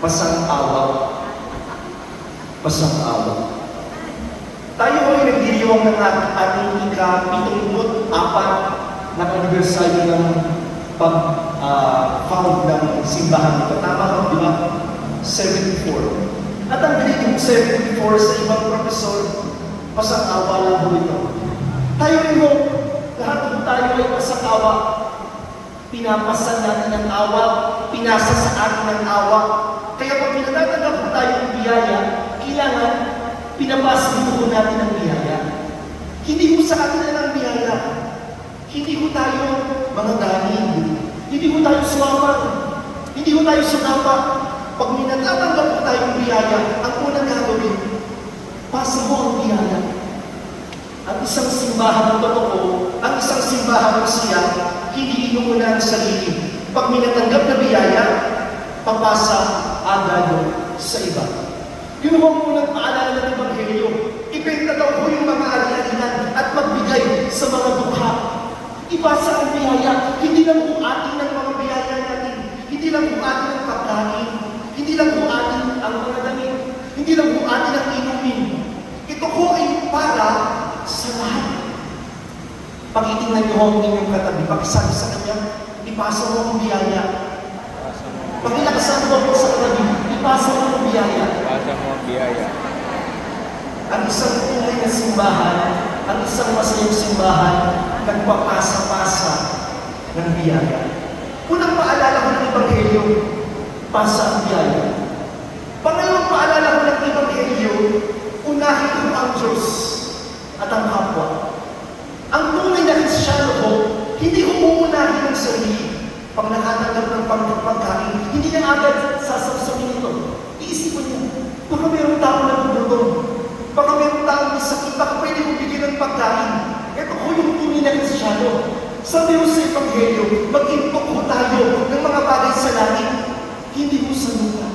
Pasang-awa. Pasang-awa. Tayo ay nagdiriwang ng ating ika-74 na anibersaryo ng pag-found ng simbahan nito. Tama ba, di ba? 74. At ang grade 74 sa ibang profesor, pasang-awa lang po ito. Tayo rin mo, lahat ng tayo ay pasang-awa. Pinapasan natin ng awa, pinasa sa atin ng awa. Kaya pag pinatatanggap po tayo ng biyaya, kailangan pinapasa po natin ng biyaya. Hindi po sa atin ng biyaya. Hindi po tayo mga galing. Hindi po tayo sumama. Hindi po tayo sumapa. Pag minatatanggap po tayo ng biyaya, ang unang gagawin, pasa mo ang biyaya. Ang isang simbahan ng totoo, ang isang simbahan ng siya, hindi inumuna ang sarili. Pag minatanggap na biyaya, papasa agad sa iba. Yun ho ang unang paalala ng Ebanghelyo. Ibenta daw po yung mga ari-arian at magbigay sa mga dukha. Ipasa ang biyaya. Hindi lang po atin ang mga biyaya natin. Hindi lang po atin ang pagkain. Hindi lang po atin ang mga damit. Hindi lang po atin ang inumin. Ito po ay para sa lahat. Pakitingnan niyo ang inyong katabi. Pakisabi sa kanya, ipasa mo ang biyaya. Pagilakasan mo po sa katabi, ipasa mo ang biyaya. Ipasa mo ang biyaya. Ang isang tunay na simbahan, ang isang masayang simbahan, nagpapasa-pasa ng biyaya. Unang paalala ko ng Ebanghelyo, pasa ang biyaya. Pangalawang paalala ko ng Ebanghelyo, unahin ko ang Diyos at ang kapwa. Ang tunay na Kristyano ko, hindi ko uunahin ang sarili. Pag nakatanggap ng pagkain, hindi niya agad sasabsabin ito. Iisipin niya, baka mayroong tao na bubulong. Baka mayroong tao na sakit, baka pwede kong bigyan ng pagkain. Ito ko yung tunay na Kristyano. Sabi ko sa Ebanghelyo, mag-intok ko tayo ng mga bagay sa langit, hindi mo sa lupa.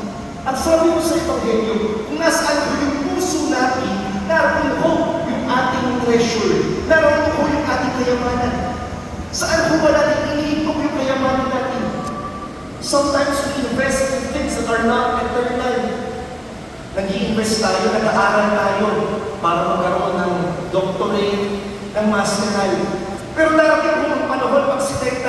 At sabi ko sa Ebanghelyo, kung nasaan ko yung puso natin, naroon ko yung ating treasure. Naroon ko yung ating kayamanan. Saan ko ba natin iniipok yung kayamanan natin? Sometimes we invest in things that are not eternal. Nag-i-invest tayo, nag-aaral tayo para magkaroon ng doctorate, ng masteral. Pero darating ko ng panahon, pag 70